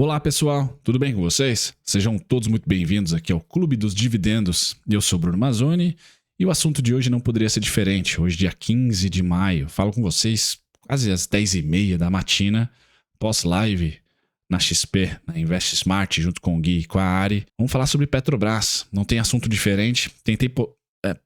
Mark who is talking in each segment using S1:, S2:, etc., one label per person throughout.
S1: Olá pessoal, tudo bem com vocês? Sejam todos muito bem-vindos aqui ao Clube dos Dividendos. Eu sou Bruno Mazzoni e o assunto de hoje não poderia ser diferente. Hoje, dia 15 de maio, falo com vocês quase às 10h30 da matina, pós-live na XP, na Invest Smart, junto com o Gui e com a Ari. Vamos falar sobre Petrobras, não tem assunto diferente. Tentei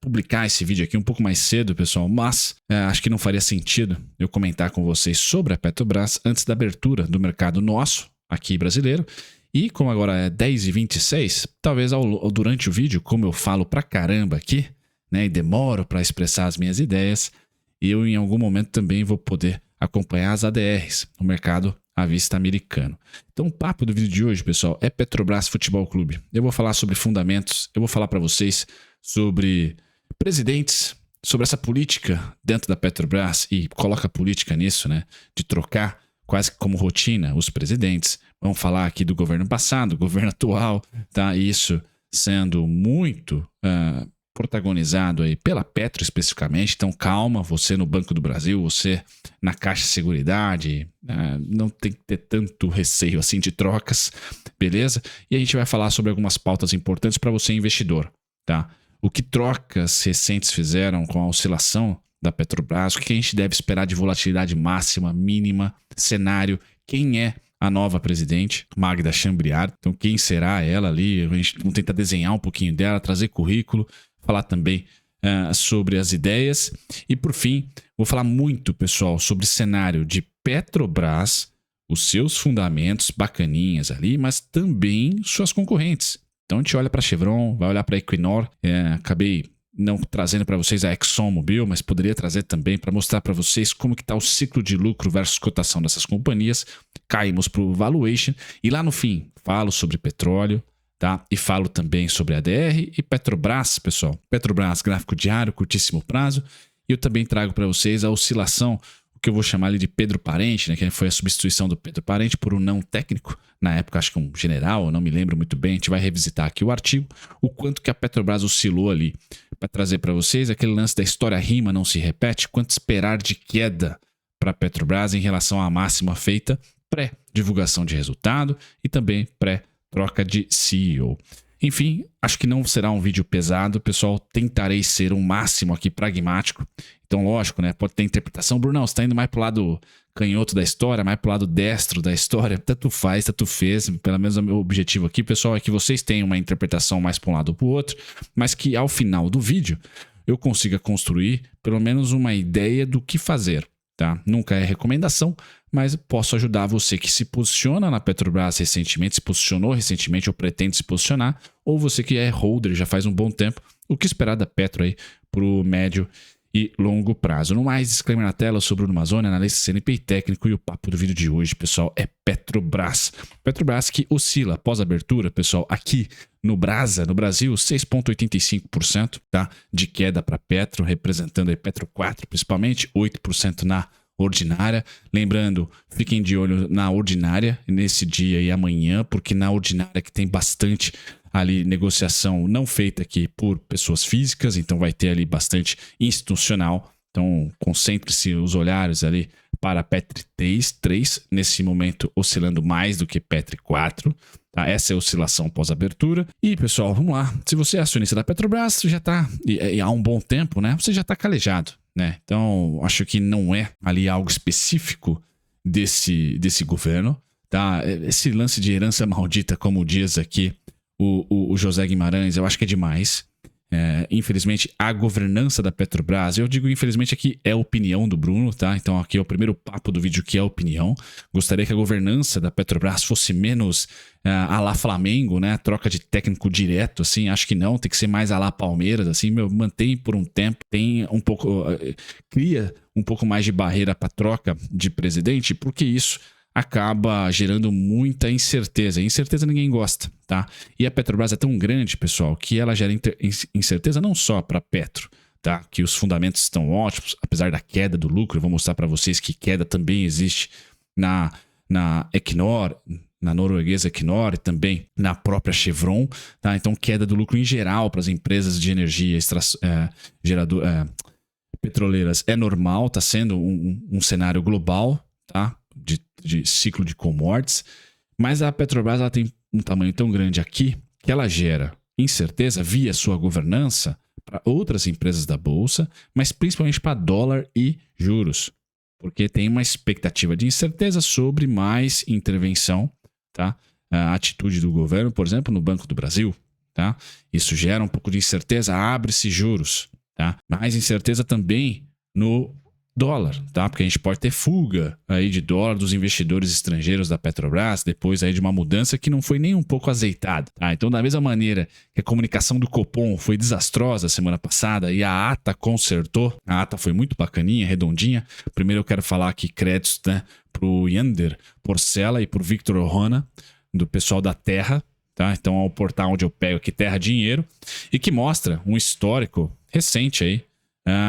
S1: publicar esse vídeo aqui um pouco mais cedo, pessoal, mas acho que não faria sentido eu comentar com vocês sobre a Petrobras antes da abertura do mercado nosso, aqui brasileiro. E como agora é 10h26, talvez durante o vídeo, como eu falo pra caramba aqui, né, e demoro para expressar as minhas ideias, eu em algum momento também vou poder acompanhar as ADRs no mercado à vista americano. Então o papo do vídeo de hoje, pessoal, é Petrobras Futebol Clube. Eu vou falar sobre fundamentos, eu vou falar para vocês sobre presidentes, sobre essa política dentro da Petrobras, e coloca política nisso, né, de trocar quase como rotina os presidentes. Vamos falar aqui do governo passado, governo atual, tá? Isso sendo muito protagonizado aí pela Petro especificamente. Então calma, você no Banco do Brasil, você na Caixa de Seguridade, não tem que ter tanto receio assim de trocas, beleza? E a gente vai falar sobre algumas pautas importantes para você investidor, tá? O que trocas recentes fizeram com a oscilação da Petrobras, o que a gente deve esperar de volatilidade máxima, mínima, cenário, quem é a nova presidente, Magda Chambriard, então quem será ela ali, a gente vai tentar desenhar um pouquinho dela, trazer currículo, falar também sobre as ideias e por fim, vou falar muito, pessoal, sobre cenário de Petrobras, os seus fundamentos bacaninhas ali, mas também suas concorrentes. Então a gente olha para a Chevron, vai olhar para a Equinor, acabei não trazendo para vocês a ExxonMobil, mas poderia trazer também para mostrar para vocês como que está o ciclo de lucro versus cotação dessas companhias. Caímos para o valuation e lá no fim falo sobre petróleo, tá? E falo também sobre ADR e Petrobras, pessoal. Petrobras, gráfico diário, curtíssimo prazo. E eu também trago para vocês a oscilação, o que eu vou chamar ali de Pedro Parente, né? Que foi a substituição do Pedro Parente por um não técnico. Na época, acho que um general, eu não me lembro muito bem. A gente vai revisitar aqui o artigo, o quanto que a Petrobras oscilou ali, para trazer para vocês aquele lance da história rima não se repete, quanto esperar de queda para a Petrobras em relação à máxima feita pré-divulgação de resultado e também pré-troca de CEO. Enfim, acho que não será um vídeo pesado, pessoal, tentarei ser o máximo aqui pragmático. Então, lógico, né, pode ter interpretação. Bruno, você está indo mais para o lado canhoto da história, mais para o lado destro da história. Tanto faz, tanto fez. Pelo menos o meu objetivo aqui, pessoal, é que vocês tenham uma interpretação mais para um lado ou para o outro, mas que ao final do vídeo eu consiga construir pelo menos uma ideia do que fazer, tá? Nunca é recomendação, mas posso ajudar você que se posiciona na Petrobras recentemente, se posicionou recentemente ou pretende se posicionar, ou você que é holder já faz um bom tempo, o que esperar da Petro aí para o médio e longo prazo. No mais, disclaimer na tela, eu sou Bruno Mazzoni, analista CNPI técnico, e o papo do vídeo de hoje, pessoal, é Petrobras. Petrobras que oscila após a abertura, pessoal, aqui no Brasa, no Brasil, 6,85%, tá? De queda para Petro, representando aí Petro 4, principalmente, 8% na ordinária. Lembrando, fiquem de olho na ordinária nesse dia e amanhã, porque na ordinária que tem bastante ali negociação não feita aqui por pessoas físicas, então vai ter ali bastante institucional. Então concentre-se os olhares ali para Petri 3 nesse momento oscilando mais do que Petri 4. Tá? Essa é a oscilação pós-abertura. E pessoal, vamos lá. Se você é acionista da Petrobras, já está, e há um bom tempo, né? Você já está calejado, né? Então acho que não é ali algo específico desse governo, tá? Esse lance de herança maldita, como diz aqui o José Guimarães, eu acho que é demais. Infelizmente, a governança da Petrobras, eu digo infelizmente aqui é a opinião do Bruno, tá? Então aqui é o primeiro papo do vídeo que é a opinião. Gostaria que a governança da Petrobras fosse menos à la Flamengo, né? Troca de técnico direto, assim, acho que não, tem que ser mais à la Palmeiras, assim, mantém por um tempo, tem um pouco, cria um pouco mais de barreira para troca de presidente, porque isso acaba gerando muita incerteza. Incerteza ninguém gosta, tá? E a Petrobras é tão grande, pessoal, que ela gera incerteza não só para a Petro, tá? Que os fundamentos estão ótimos, apesar da queda do lucro. Eu vou mostrar para vocês que queda também existe na Equinor, na norueguesa Equinor e também na própria Chevron, tá? Então, queda do lucro em geral para as empresas de energia petroleiras é normal, está sendo um cenário global, tá? De ciclo de commodities, Mas a Petrobras ela tem um tamanho tão grande aqui que ela gera incerteza via sua governança para outras empresas da Bolsa, mas principalmente para dólar e juros, porque tem uma expectativa de incerteza sobre mais intervenção, tá? A atitude do governo, por exemplo, no Banco do Brasil, tá? Isso gera um pouco de incerteza, abre-se juros, tá? Mais incerteza também no dólar, tá? Porque a gente pode ter fuga aí de dólar dos investidores estrangeiros da Petrobras depois aí de uma mudança que não foi nem um pouco azeitada, tá? Então, da mesma maneira que a comunicação do Copom foi desastrosa semana passada e a ata consertou, a ata foi muito bacaninha, redondinha. Primeiro eu quero falar aqui créditos, né, pro Yander Porcela e pro Victor Ohana, do pessoal da Terra, tá? Então é o portal onde eu pego aqui Terra Dinheiro e que mostra um histórico recente aí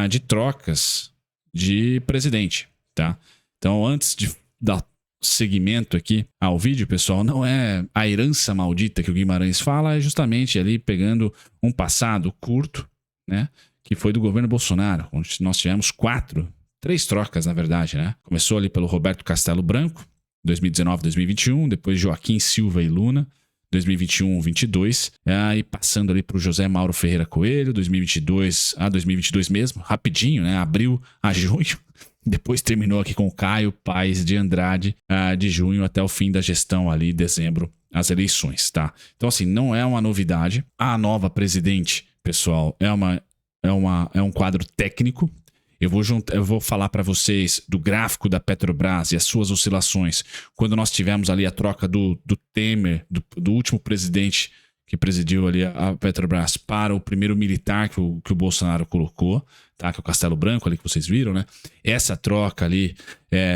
S1: de trocas de presidente, tá? Então, antes de dar seguimento aqui ao vídeo, pessoal, não é a herança maldita que o Guimarães fala, é justamente ali pegando um passado curto, né? Que foi do governo Bolsonaro, onde nós tivemos três trocas, na verdade, né? Começou ali pelo Roberto Castelo Branco, 2019, 2021, depois Joaquim Silva e Luna, 2021, 22, e passando ali para o José Mauro Ferreira Coelho, 2022 a 2022 mesmo, rapidinho, né? Abril a junho, depois terminou aqui com o Caio Paes de Andrade, de junho até o fim da gestão ali, dezembro, as eleições, tá? Então, assim, não é uma novidade. A nova presidente, pessoal, é um quadro técnico. Eu vou falar para vocês do gráfico da Petrobras e as suas oscilações quando nós tivemos ali a troca do Temer, do último presidente que presidiu ali a Petrobras, para o primeiro militar que o Bolsonaro colocou, tá? Que é o Castelo Branco ali que vocês viram, né? Essa troca ali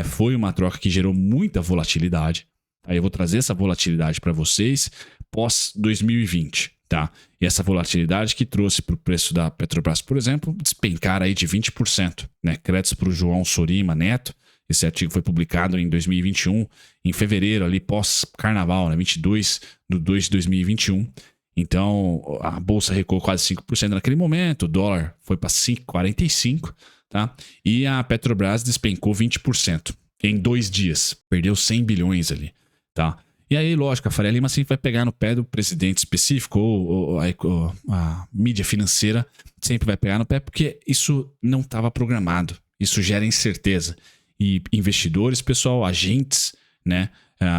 S1: foi uma troca que gerou muita volatilidade. Aí eu vou trazer essa volatilidade para vocês pós 2020. Tá? E essa volatilidade que trouxe para o preço da Petrobras, por exemplo, despencar aí de 20%, né? Créditos para o João Sorima Neto. Esse artigo foi publicado em 2021, em fevereiro, ali pós-carnaval, né? 22/2/2021. Então, a bolsa recuou quase 5% naquele momento, o dólar foi para 5,45, tá? E a Petrobras despencou 20% em 2 dias, perdeu 100 bilhões ali, tá? E aí, lógico, a Faria Lima sempre vai pegar no pé do presidente específico, ou a mídia financeira sempre vai pegar no pé, porque isso não estava programado. Isso gera incerteza. E investidores, pessoal, agentes, né,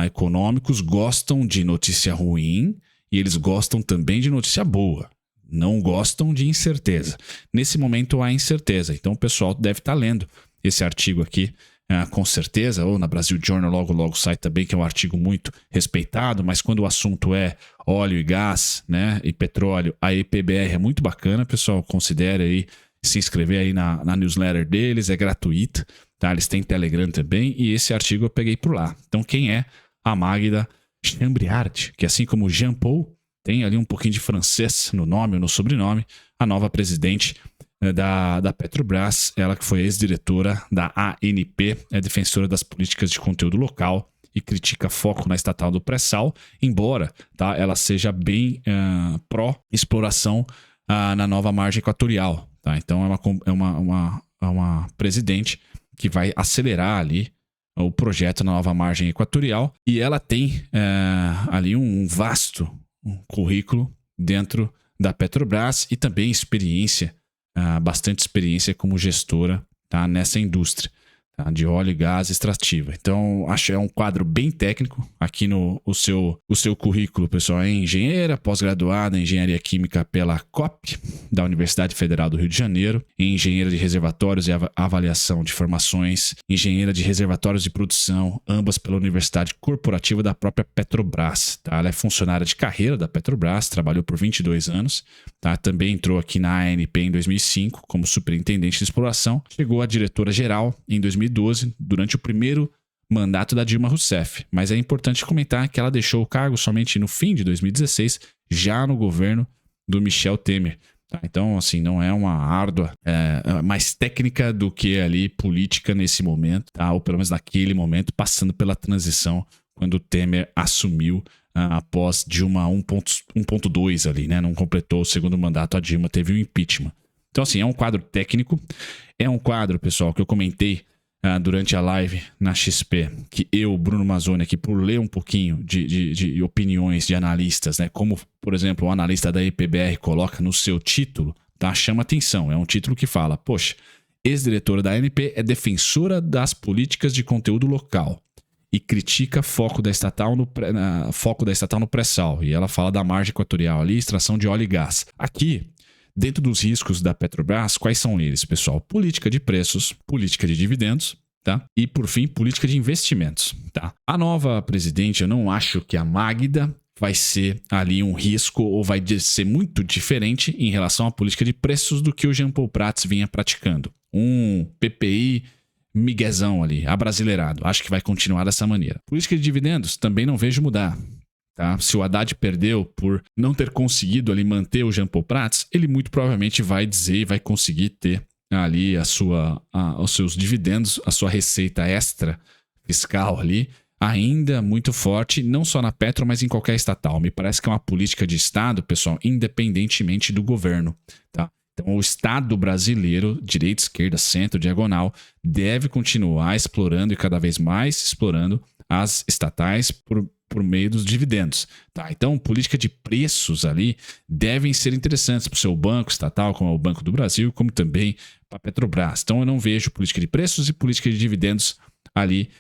S1: econômicos gostam de notícia ruim e eles gostam também de notícia boa. Não gostam de incerteza. Nesse momento há incerteza. Então o pessoal deve estar lendo esse artigo aqui, com certeza, ou na Brasil Journal logo sai também, que é um artigo muito respeitado, mas quando o assunto é óleo e gás, né, e petróleo, a EPBR é muito bacana, pessoal, considere aí se inscrever aí na newsletter deles, é gratuita, tá? Eles têm Telegram também, e esse artigo eu peguei por lá. Então quem é a Magda Chambriard, que assim como Jean Paul, tem ali um pouquinho de francês no nome ou no sobrenome, a nova presidente da Petrobras, ela que foi ex-diretora da ANP, é defensora das políticas de conteúdo local e critica foco na estatal do pré-sal, embora, tá, ela seja bem pró-exploração na nova margem equatorial. Tá? Então é uma presidente que vai acelerar ali o projeto na nova margem equatorial e ela tem ali um vasto currículo dentro da Petrobras e também bastante experiência como gestora, tá, nessa indústria, tá, de óleo e gás extrativa. Então, acho que é um quadro bem técnico. Aqui o seu currículo, pessoal, é engenheira, pós-graduada em engenharia química pela COP, da Universidade Federal do Rio de Janeiro, engenheira de reservatórios e avaliação de formações, engenheira de reservatórios de produção, ambas pela Universidade Corporativa da própria Petrobras. Tá? Ela é funcionária de carreira da Petrobras, trabalhou por 22 anos, tá? Também entrou aqui na ANP em 2005 como superintendente de exploração, chegou a diretora-geral em 2012, durante o primeiro mandato da Dilma Rousseff, mas é importante comentar que ela deixou o cargo somente no fim de 2016, já no governo do Michel Temer. Tá? Então, assim, não é uma árdua, mais técnica do que ali política nesse momento, tá? Ou pelo menos naquele momento, passando pela transição quando o Temer assumiu após Dilma 1.2 ali, né? Não completou o segundo mandato, a Dilma teve um impeachment. Então, assim, é um quadro técnico, é um quadro, pessoal, que eu comentei durante a live na XP, que eu, Bruno Mazzoni, aqui por ler um pouquinho de opiniões de analistas, né? Como, por exemplo, o analista da EPBR coloca no seu título, tá? Chama atenção, é um título que fala, poxa, ex-diretora da ANP é defensora das políticas de conteúdo local e critica foco da estatal no pré-sal. E ela fala da margem equatorial ali, extração de óleo e gás. Aqui, dentro dos riscos da Petrobras, quais são eles, pessoal? Política de preços, política de dividendos, tá? E, por fim, política de investimentos, tá? A nova presidente, eu não acho que a Magda vai ser ali um risco ou vai ser muito diferente em relação à política de preços do que o Jean Paul Prats vinha praticando. Um PPI miguezão ali, abrasileirado. Acho que vai continuar dessa maneira. Política de dividendos também não vejo mudar. Tá? Se o Haddad perdeu por não ter conseguido ali manter o Jean Paul Prats, ele muito provavelmente vai dizer e vai conseguir ter ali os seus dividendos, a sua receita extra fiscal ali, ainda muito forte, não só na Petro, mas em qualquer estatal. Me parece que é uma política de Estado, pessoal, independentemente do governo. Tá? Então, o Estado brasileiro, direita, esquerda, centro, diagonal, deve continuar explorando e cada vez mais explorando as estatais por meio dos dividendos. Tá? Então, política de preços ali devem ser interessantes para o seu banco estatal, como é o Banco do Brasil, como também para a Petrobras. Então, eu não vejo política de preços e política de dividendos ali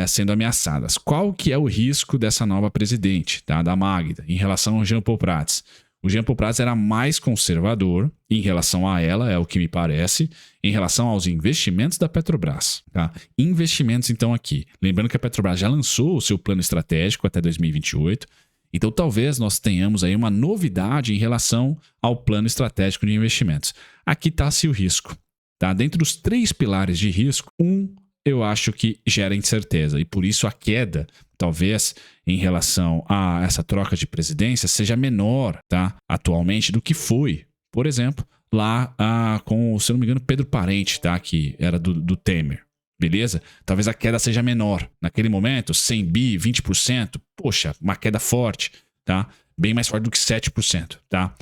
S1: sendo ameaçadas. Qual que é o risco dessa nova presidente, tá? Da Magda, em relação ao Jean Paul Prats? O Jean Paul Prats era mais conservador em relação a ela, é o que me parece, em relação aos investimentos da Petrobras. Tá? Investimentos, então, aqui. Lembrando que a Petrobras já lançou o seu plano estratégico até 2028, então talvez nós tenhamos aí uma novidade em relação ao plano estratégico de investimentos. Aqui está-se o risco. Tá? Dentro dos 3 pilares de risco, eu acho que gera incerteza e por isso a queda, talvez, em relação a essa troca de presidência seja menor, tá? Atualmente do que foi, por exemplo, lá com, se não me engano, Pedro Parente, tá? Que era do Temer, beleza? Talvez a queda seja menor. Naquele momento, 100 bi, 20%, poxa, uma queda forte, tá? Bem mais forte do que 7%, tá?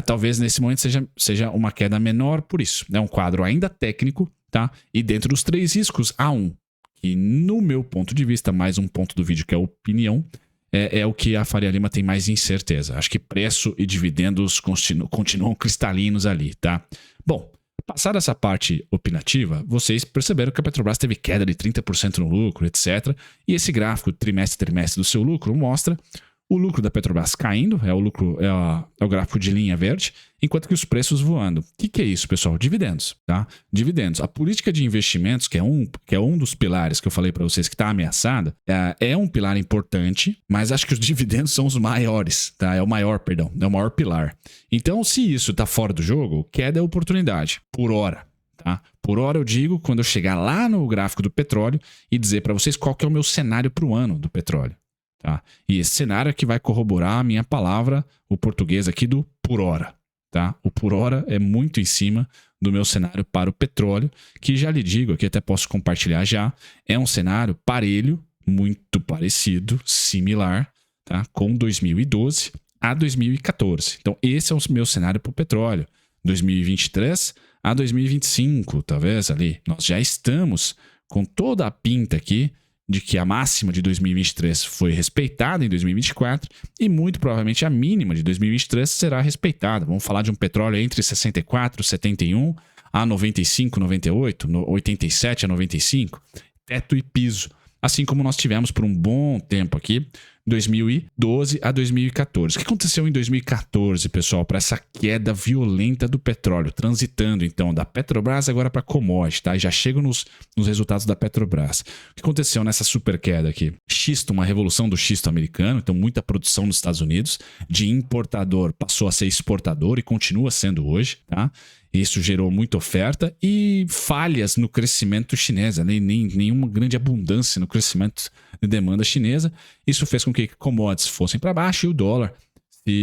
S1: Talvez nesse momento seja uma queda menor por isso. É um quadro ainda técnico, tá? E dentro dos 3 riscos, há um que, no meu ponto de vista, mais um ponto do vídeo que é opinião, é o que a Faria Lima tem mais incerteza. Acho que preço e dividendos continuam cristalinos ali, tá? Bom, passada essa parte opinativa, vocês perceberam que a Petrobras teve queda de 30% no lucro, etc. E esse gráfico trimestre a trimestre do seu lucro mostra o lucro da Petrobras caindo, é o gráfico de linha verde, enquanto que os preços voando. O que é isso, pessoal? Dividendos, tá? Dividendos. A política de investimentos, que é um dos pilares que eu falei para vocês que está ameaçada, é um pilar importante, mas acho que os dividendos são os maiores, tá? É o maior pilar. Então, se isso está fora do jogo, queda é oportunidade, por hora. Tá? Por hora eu digo quando eu chegar lá no gráfico do petróleo e dizer para vocês qual que é o meu cenário para o ano do petróleo. Tá? E esse cenário é que vai corroborar a minha palavra, o português aqui do por hora. Tá? O por hora é muito em cima do meu cenário para o petróleo, que já lhe digo, aqui até posso compartilhar já, é um cenário parelho, muito parecido, similar, tá? Com 2012 a 2014. Então esse é o meu cenário para o petróleo. 2023 a 2025, talvez ali. Nós já estamos com toda a pinta aqui de que a máxima de 2023 foi respeitada em 2024 e muito provavelmente a mínima de 2023 será respeitada. Vamos falar de um petróleo entre 64, 71 a 95, 98, 87 a 95, teto e piso. Assim como nós tivemos por um bom tempo aqui, 2012 a 2014. O que aconteceu em 2014, pessoal, para essa queda violenta do petróleo? Transitando, então, da Petrobras agora para a commodity, tá? E já chego nos resultados da Petrobras. O que aconteceu nessa super queda aqui? Xisto, uma revolução do xisto americano, então muita produção nos Estados Unidos, de importador passou a ser exportador e continua sendo hoje, tá? Isso gerou muita oferta e falhas no crescimento chinês, nenhuma grande abundância no crescimento de demanda chinesa. Isso fez com que commodities fossem para baixo e o dólar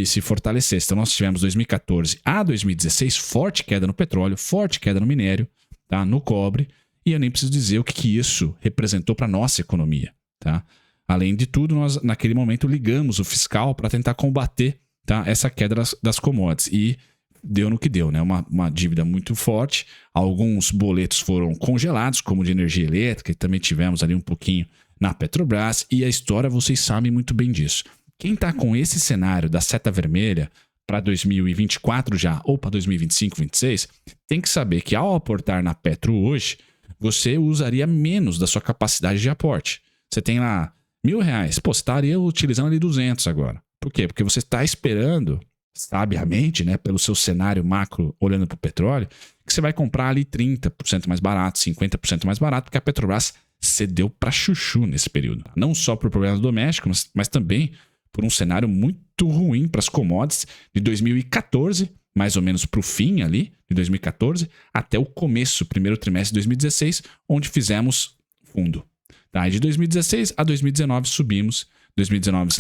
S1: se fortalecesse. Então nós tivemos 2014 a 2016 forte queda no petróleo, forte queda no minério, tá? No cobre, e eu nem preciso dizer o que isso representou para a nossa economia. Tá? Além de tudo, nós naquele momento ligamos o fiscal para tentar combater, tá, essa queda das commodities e deu no que deu, né? Uma dívida muito forte. Alguns boletos foram congelados, como de energia elétrica, e também tivemos ali um pouquinho na Petrobras. E a história, vocês sabem muito bem disso. Quem está com esse cenário da seta vermelha para 2024 já, ou para 2025, 2026, tem que saber que ao aportar na Petro hoje, você usaria menos da sua capacidade de aporte. Você tem lá R$1.000, pô, você estaria utilizando ali 200 agora. Por quê? Porque você está esperando, sabiamente, né, pelo seu cenário macro, olhando para o petróleo, que você vai comprar ali 30% mais barato, 50% mais barato, porque a Petrobras cedeu para chuchu nesse período. Não só por problemas domésticos, mas também por um cenário muito ruim para as commodities de 2014, mais ou menos para o fim ali, de 2014, até o começo, primeiro trimestre de 2016, onde fizemos fundo. Tá? De 2016 a 2019 subimos, 2019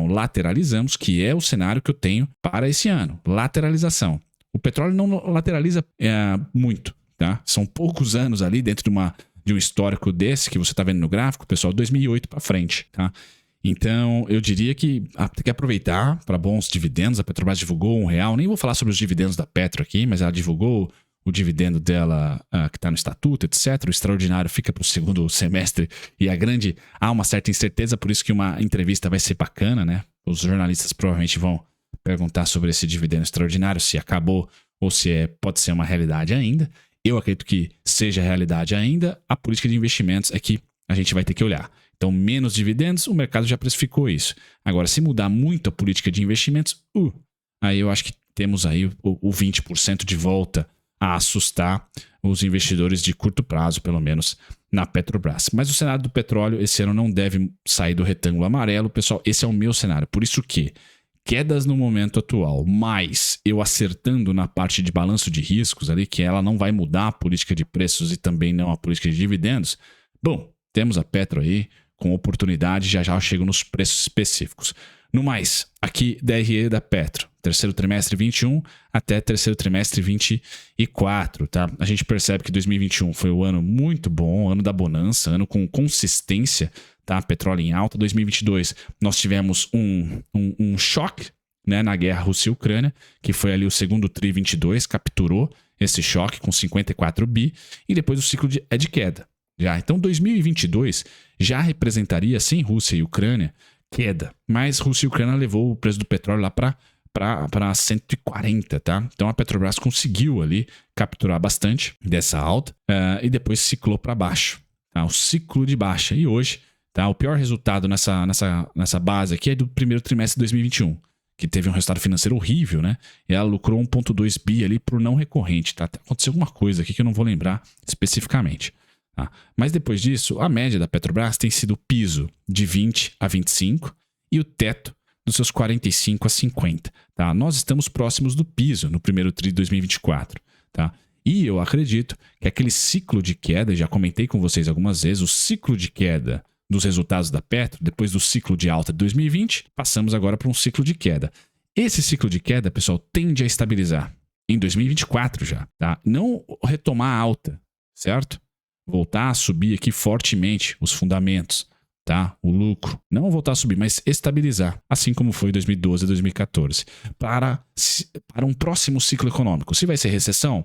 S1: lateralizamos, que é o cenário que eu tenho para esse ano, lateralização. O petróleo não lateraliza muito, tá? São poucos anos ali dentro de um histórico desse que você está vendo no gráfico, pessoal, 2008 para frente, tá? Então, eu diria que tem que aproveitar para bons dividendos. A Petrobras divulgou R$1. Nem vou falar sobre os dividendos da Petro aqui, mas ela divulgou o dividendo dela que está no estatuto, etc. O extraordinário fica para o segundo semestre e há uma certa incerteza, por isso que uma entrevista vai ser bacana, né? Os jornalistas provavelmente vão perguntar sobre esse dividendo extraordinário, se acabou ou se pode ser uma realidade ainda. Eu acredito que seja realidade ainda. A política de investimentos é que a gente vai ter que olhar. Então, menos dividendos, o mercado já precificou isso. Agora, se mudar muito a política de investimentos, aí eu acho que temos aí o 20% de volta a assustar os investidores de curto prazo, pelo menos na Petrobras. Mas o cenário do petróleo esse ano não deve sair do retângulo amarelo. Pessoal, esse é o meu cenário. Por isso que quedas no momento atual, mas eu acertando na parte de balanço de riscos ali, que ela não vai mudar a política de preços e também não a política de dividendos, bom, temos a Petro aí com oportunidade, já eu chego nos preços específicos. No mais, aqui DRE da Petro, terceiro trimestre 21 até terceiro trimestre 24, tá? A gente percebe que 2021 foi um ano muito bom, ano da bonança, ano com consistência, tá? Petróleo em alta. 2022 nós tivemos um choque, né, na guerra Rússia e Ucrânia, que foi ali o segundo TRI 22, capturou esse choque com 54 bi, e depois o ciclo de queda. Então 2022 já representaria, sem Rússia e Ucrânia, queda. Mas Rússia e Ucrânia levou o preço do petróleo lá para 140, tá? Então a Petrobras conseguiu ali capturar bastante dessa alta e depois ciclou para baixo. Tá? O ciclo de baixa. E hoje, tá? O pior resultado nessa base aqui é do primeiro trimestre de 2021, que teve um resultado financeiro horrível, né? E ela lucrou 1,2 bi ali por não recorrente, tá? Aconteceu alguma coisa aqui que eu não vou lembrar especificamente. Tá? Mas depois disso, a média da Petrobras tem sido o piso de 20 a 25 e o teto dos seus 45 a 50. Tá? Nós estamos próximos do piso no primeiro TRI de 2024. Tá? E eu acredito que aquele ciclo de queda, já comentei com vocês algumas vezes, o ciclo de queda dos resultados da Petro, depois do ciclo de alta de 2020, passamos agora para um ciclo de queda. Esse ciclo de queda, pessoal, tende a estabilizar em 2024 já. Tá? Não retomar a alta, certo? Voltar a subir aqui fortemente os fundamentos, tá? O lucro. Não voltar a subir, mas estabilizar, assim como foi em 2012 e 2014. Para um próximo ciclo econômico. Se vai ser recessão,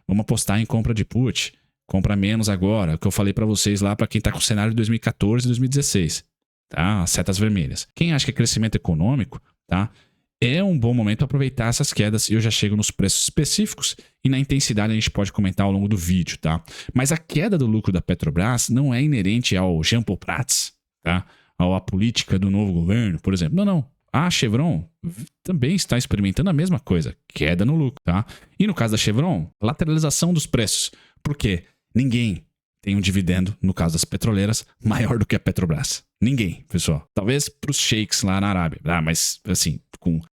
S1: vamos apostar em compra de put. Compra menos agora, o que eu falei para vocês lá para quem está com o cenário de 2014 e 2016. Tá? As setas vermelhas. Quem acha que é crescimento econômico, tá? É um bom momento para aproveitar essas quedas e eu já chego nos preços específicos e na intensidade a gente pode comentar ao longo do vídeo, tá? Mas a queda do lucro da Petrobras não é inerente ao Jean Paul Prats, tá? Ou à política do novo governo, por exemplo. Não. A Chevron também está experimentando a mesma coisa, queda no lucro, tá? E no caso da Chevron, lateralização dos preços. Por quê? Ninguém tem um dividendo, no caso das petroleiras, maior do que a Petrobras. Ninguém, pessoal. Talvez para os sheiks lá na Arábia. Mas, assim,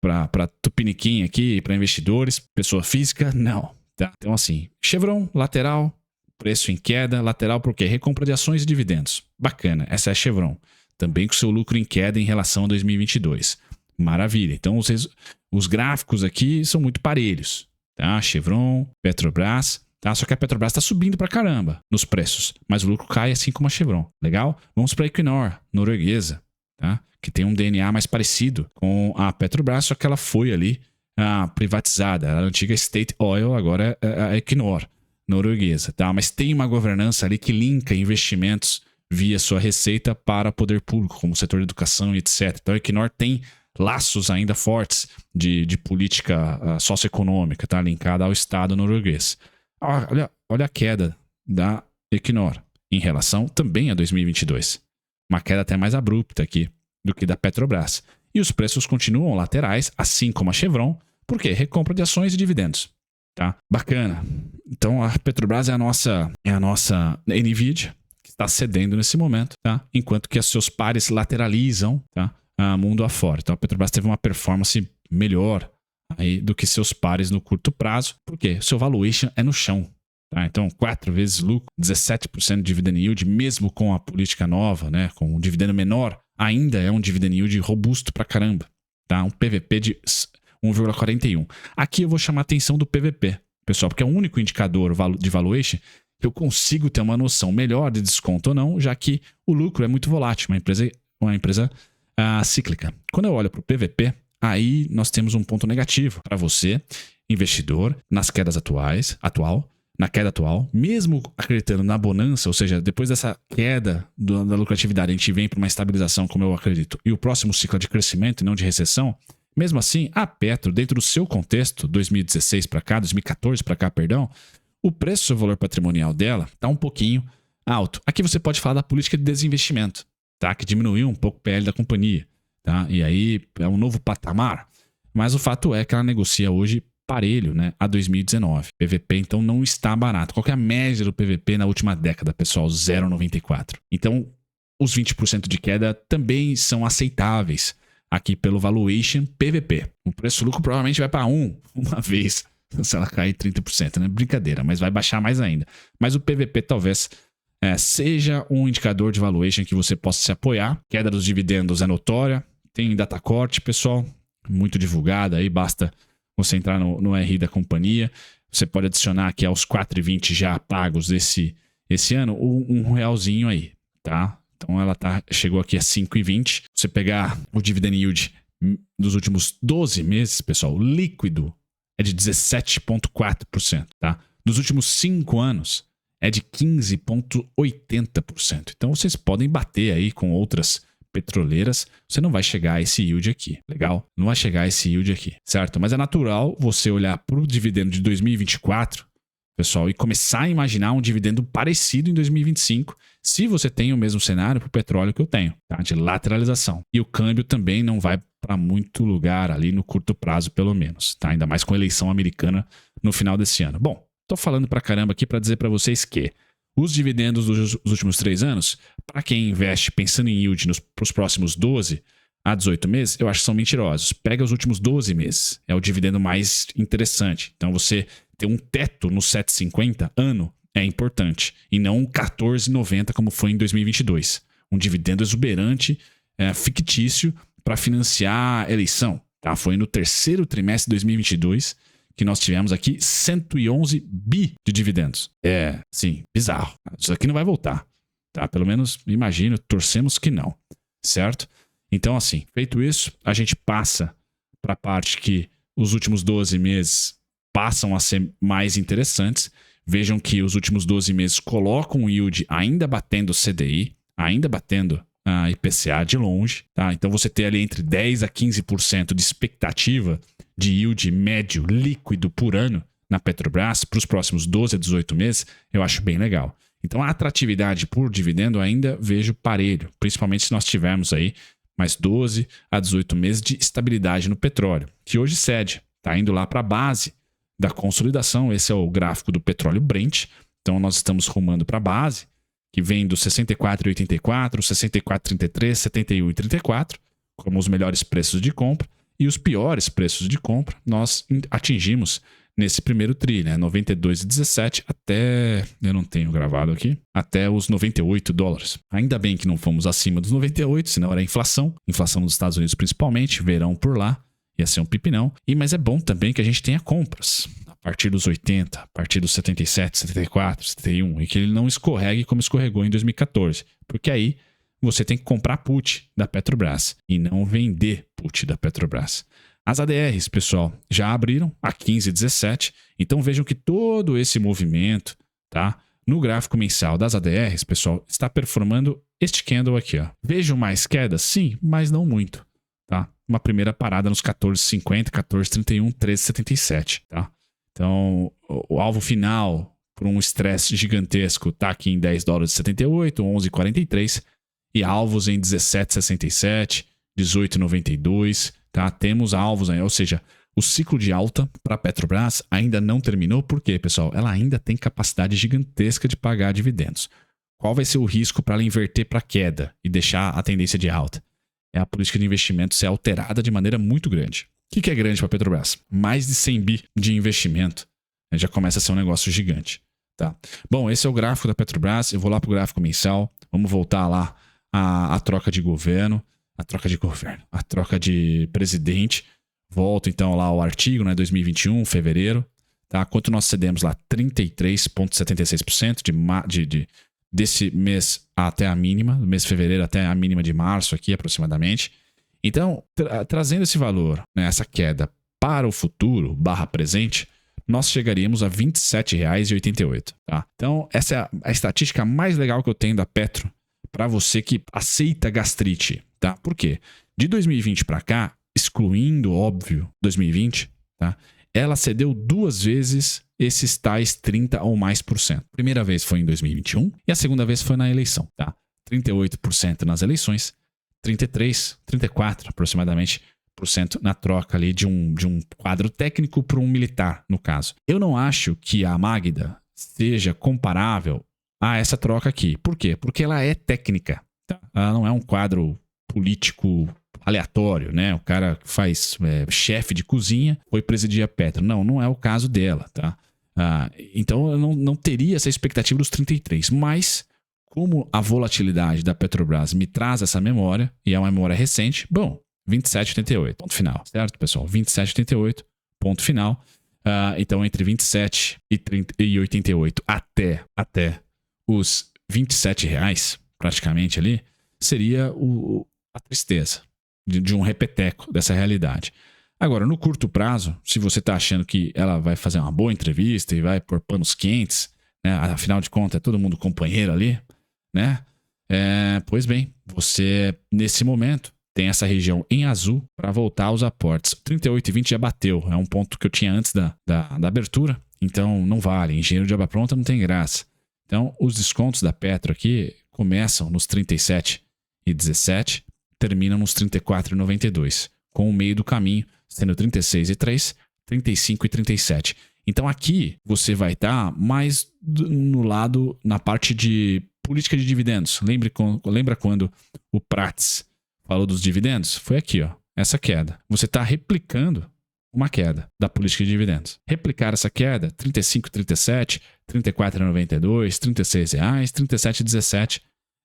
S1: para tupiniquim aqui, para investidores, pessoa física, não. Tá? Então, assim, Chevron, lateral, preço em queda. Lateral por quê? Recompra de ações e dividendos. Bacana, essa é a Chevron. Também com seu lucro em queda em relação a 2022. Maravilha. Então, os gráficos aqui são muito parelhos. Tá? Chevron, Petrobras. Tá? Só que a Petrobras está subindo pra caramba nos preços, mas o lucro cai assim como a Chevron. Legal? Vamos para a Equinor, norueguesa, tá? Que tem um DNA mais parecido com a Petrobras, só que ela foi ali privatizada. A antiga State Oil agora é a Equinor, norueguesa. Tá? Mas tem uma governança ali que linka investimentos via sua receita para poder público, como o setor de educação e etc. Então a Equinor tem laços ainda fortes de política socioeconômica, tá? Linkada ao Estado norueguês. Olha a queda da Equinor em relação também a 2022. Uma queda até mais abrupta aqui do que da Petrobras. E os preços continuam laterais, assim como a Chevron, porque recompra de ações e dividendos. Tá? Bacana. Então a Petrobras é a nossa NVIDIA, que está cedendo nesse momento, tá? Enquanto que os seus pares lateralizam, tá? Mundo afora. Então a Petrobras teve uma performance melhor aí do que seus pares no curto prazo, porque seu valuation é no chão. Tá? Então 4 vezes lucro, 17% de dividend yield, mesmo com a política nova, né? Com um dividendo menor, ainda é um dividend yield robusto pra caramba. Tá? Um PVP de 1,41. Aqui eu vou chamar a atenção do PVP, pessoal, porque é o único indicador de valuation que eu consigo ter uma noção melhor de desconto ou não, já que o lucro é muito volátil, uma empresa cíclica. Quando eu olho para o PVP, aí nós temos um ponto negativo para você, investidor, na queda atual, mesmo acreditando na bonança, ou seja, depois dessa queda da lucratividade, a gente vem para uma estabilização, como eu acredito, e o próximo ciclo é de crescimento e não de recessão. Mesmo assim, a Petro, dentro do seu contexto, 2014 para cá, o preço do valor patrimonial dela está um pouquinho alto. Aqui você pode falar da política de desinvestimento, tá? Que diminuiu um pouco o PL da companhia. Tá? E aí é um novo patamar. Mas o fato é que ela negocia hoje parelho, né, a 2019. PVP, então, não está barato. Qual que é a média do PVP na última década, pessoal? 0,94. Então, os 20% de queda também são aceitáveis aqui pelo valuation PVP. O preço-lucro provavelmente vai para uma vez, se ela cair 30%, né? Brincadeira, mas vai baixar mais ainda. Mas o PVP talvez seja um indicador de valuation que você possa se apoiar. Queda dos dividendos é notória. Tem datacorte, pessoal, muito divulgada aí, basta você entrar no RI da companhia. Você pode adicionar aqui aos 4,20 já pagos esse ano, um realzinho aí, tá? Então ela chegou aqui a 5,20. Você pegar o dividend yield dos últimos 12 meses, pessoal, líquido é de 17,4%, tá? Dos últimos 5 anos é de 15,80%. Então vocês podem bater aí com outras petroleiras, você não vai chegar a esse yield aqui, legal? Não vai chegar a esse yield aqui, certo? Mas é natural você olhar para o dividendo de 2024, pessoal, e começar a imaginar um dividendo parecido em 2025, se você tem o mesmo cenário para o petróleo que eu tenho, tá? De lateralização. E o câmbio também não vai para muito lugar ali no curto prazo, pelo menos, tá? Ainda mais com a eleição americana no final desse ano. Bom, tô falando pra caramba aqui para dizer para vocês que os dividendos dos últimos 3 anos, para quem investe pensando em yield para os próximos 12 a 18 meses, eu acho que são mentirosos. Pega os últimos 12 meses, é o dividendo mais interessante. Então você ter um teto no 7,50 ano é importante, e não um 14,90 como foi em 2022. Um dividendo exuberante, fictício, para financiar a eleição. Tá? Foi no terceiro trimestre de 2022 que nós tivemos aqui 111 bi de dividendos. Sim, bizarro. Isso aqui não vai voltar. Tá? Pelo menos, imagino, torcemos que não. Certo? Então, assim, feito isso, a gente passa para a parte que os últimos 12 meses passam a ser mais interessantes. Vejam que os últimos 12 meses colocam o yield ainda batendo o CDI, ainda batendo a IPCA de longe. Tá? Então, você ter ali entre 10% a 15% de expectativa de yield médio líquido por ano na Petrobras para os próximos 12 a 18 meses, eu acho bem legal. Então, a atratividade por dividendo ainda vejo parelho, principalmente se nós tivermos aí mais 12 a 18 meses de estabilidade no petróleo, que hoje cede, está indo lá para a base da consolidação. Esse é o gráfico do petróleo Brent. Então, nós estamos rumando para a base, que vem do 64,84, 64,33, 71,34, como os melhores preços de compra. E os piores preços de compra nós atingimos nesse primeiro tri, né? 92,17 até, eu não tenho gravado aqui, até os $98. Ainda bem que não fomos acima dos 98, senão era inflação nos Estados Unidos principalmente, verão por lá, ia ser um pipinão. Mas é bom também que a gente tenha compras a partir dos 80, a partir dos 77, 74, 71, e que ele não escorregue como escorregou em 2014, porque aí você tem que comprar put da Petrobras e não vender put da Petrobras. As ADRs, pessoal, já abriram a 15,17. Então vejam que todo esse movimento, tá? No gráfico mensal das ADRs, pessoal, está performando este candle aqui, ó. Vejam mais quedas? Sim, mas não muito, tá? Uma primeira parada nos 14,50, 14,31, 13,77, tá? Então, o alvo final por um estresse gigantesco tá aqui em $10,78, 11,43 e alvos em 17,67, 18,92, tá? Temos alvos aí, ou seja, o ciclo de alta para a Petrobras ainda não terminou. Por quê, pessoal? Ela ainda tem capacidade gigantesca de pagar dividendos. Qual vai ser o risco para ela inverter para queda e deixar a tendência de alta? É a política de investimento ser alterada de maneira muito grande. O que é grande para a Petrobras? Mais de 100 bi de investimento. Já começa a ser um negócio gigante. Tá? Bom, esse é o gráfico da Petrobras. Eu vou lá para o gráfico mensal. Vamos voltar lá à troca de governo. A troca de presidente. Volto então lá ao artigo, né, 2021, fevereiro. Tá? Quanto nós cedemos lá? 33,76% desse mês até a mínima, do mês de fevereiro até a mínima de março aqui aproximadamente. Então, trazendo esse valor, né, essa queda para o futuro, presente, nós chegaríamos a R$ 27,88. Tá? Então, essa é a estatística mais legal que eu tenho da Petro para você que aceita gastrite. Tá? Por quê? De 2020 para cá, excluindo, óbvio, 2020, tá? Ela cedeu 2 vezes esses tais 30 ou mais por cento. A primeira vez foi em 2021 e a segunda vez foi na eleição. Tá? 38% nas eleições, 34% aproximadamente na troca ali de um quadro técnico para um militar, no caso. Eu não acho que a Magda seja comparável a essa troca aqui. Por quê? Porque ela é técnica. Tá? Ela não é um quadro político aleatório, né? O cara que faz chefe de cozinha foi presidir a Petro. Não é o caso dela, tá? Então eu não teria essa expectativa dos 33, mas como a volatilidade da Petrobras me traz essa memória, e é uma memória recente, bom, 27,88, ponto final, certo, pessoal? 27,88, ponto final. Então entre 27 e 88 até os R$27, praticamente ali, seria a tristeza de um repeteco dessa realidade. Agora, no curto prazo, se você está achando que ela vai fazer uma boa entrevista e vai pôr panos quentes, né? Afinal de contas é todo mundo companheiro ali, né? Pois bem, você nesse momento tem essa região em azul para voltar aos aportes. 38,20 já bateu, é um ponto que eu tinha antes da abertura, então não vale. Engenheiro de obra pronta não tem graça. Então, os descontos da Petro aqui começam nos 37,17, terminam nos 34,92, com o meio do caminho sendo 36,3, 35,37. Então aqui você vai estar mais no lado, na parte de política de dividendos. Lembra quando o Prats falou dos dividendos? Foi aqui, ó, essa queda. Você está replicando uma queda da política de dividendos. Replicar essa queda, 35,37, 34,92, R$ 36,00, 37,17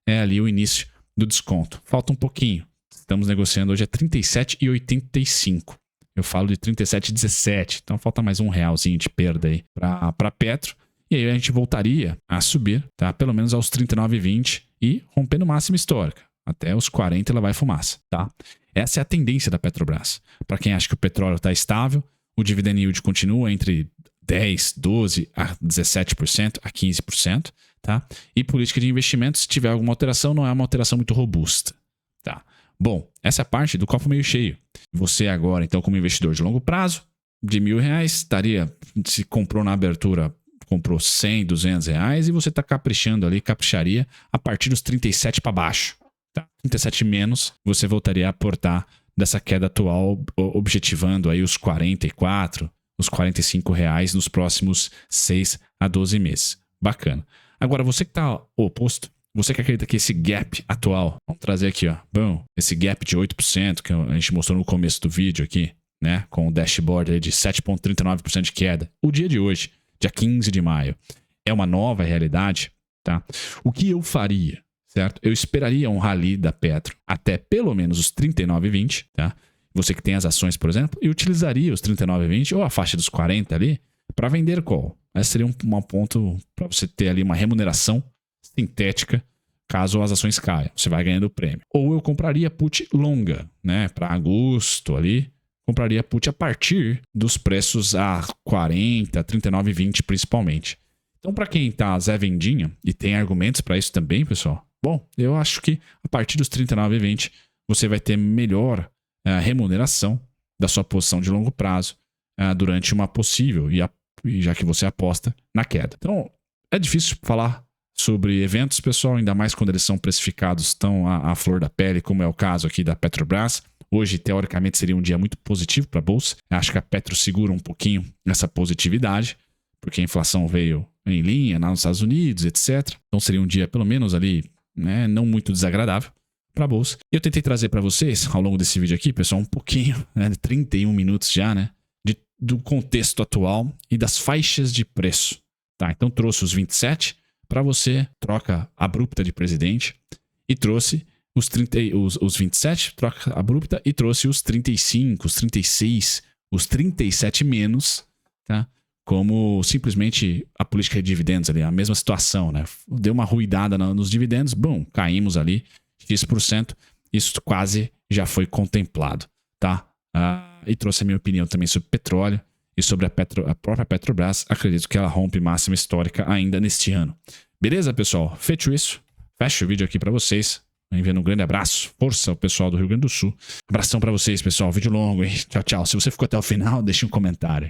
S1: é ali o início do desconto. Falta um pouquinho. Estamos negociando hoje a 37,85. Eu falo de 37,17. Então falta mais R$1 de perda aí para Petro. E aí a gente voltaria a subir, tá? Pelo menos aos 39,20 e rompendo máxima histórica. Até os 40 ela vai fumaça, tá? Essa é a tendência da Petrobras. Para quem acha que o petróleo está estável, o dividend yield continua entre 10, 12 a 17%, a 15%, tá? E política de investimentos, se tiver alguma alteração, não é uma alteração muito robusta, tá? Bom, essa é a parte do copo meio cheio. Você agora, então, como investidor de longo prazo, de R$1.000, estaria, se comprou na abertura, comprou 100, R$200 e você está capricharia a partir dos 37 para baixo. Tá? 37 menos, você voltaria a aportar dessa queda atual, objetivando aí os 44, os R$45 nos próximos 6 a 12 meses. Bacana. Agora, você que está oposto, você que acredita que esse gap atual, vamos trazer aqui, ó, bom, esse gap de 8% que a gente mostrou no começo do vídeo aqui, né, com o dashboard aí de 7,39% de queda, o dia de hoje, dia 15 de maio, é uma nova realidade, tá? O que eu faria? Certo? Eu esperaria um rally da Petro até pelo menos os 39,20, tá? Você que tem as ações, por exemplo, e utilizaria os 39,20 ou a faixa dos 40 ali para vender call. Esse seria um ponto para você ter ali uma remuneração sintética caso as ações caiam. Você vai ganhando o prêmio. Ou eu compraria put longa, né? Para agosto ali, compraria put a partir dos preços a 40, 39,20 principalmente. Então, para quem tá Zé Vendinha e tem argumentos para isso também, pessoal, bom, eu acho que a partir dos 39,20 você vai ter melhor remuneração da sua posição de longo prazo durante uma possível, e já que você aposta na queda. Então, é difícil falar sobre eventos, pessoal, ainda mais quando eles são precificados tão à flor da pele, como é o caso aqui da Petrobras. Hoje, teoricamente, seria um dia muito positivo para a Bolsa. Acho que a Petro segura um pouquinho essa positividade, porque a inflação veio em linha lá nos Estados Unidos, etc. Então seria um dia, pelo menos ali, né, não muito desagradável para a Bolsa. E eu tentei trazer para vocês, ao longo desse vídeo aqui, pessoal, um pouquinho, 31 minutos já, né, do contexto atual e das faixas de preço. Tá, então trouxe os 27 para você, troca abrupta de presidente, e trouxe os 27, troca abrupta, e trouxe os 35, os 36, os 37 menos, tá? Como simplesmente a política de dividendos ali, a mesma situação, né? Deu uma ruidada nos dividendos, bom, caímos ali X%, isso quase já foi contemplado, tá? E trouxe a minha opinião também sobre petróleo e sobre a própria Petrobras. Acredito que ela rompe máxima histórica ainda neste ano. Beleza, pessoal? Feito isso, fecho o vídeo aqui para vocês. Enviando um grande abraço, força ao pessoal do Rio Grande do Sul. Abração para vocês, pessoal. Vídeo longo, hein? Tchau, tchau. Se você ficou até o final, deixe um comentário.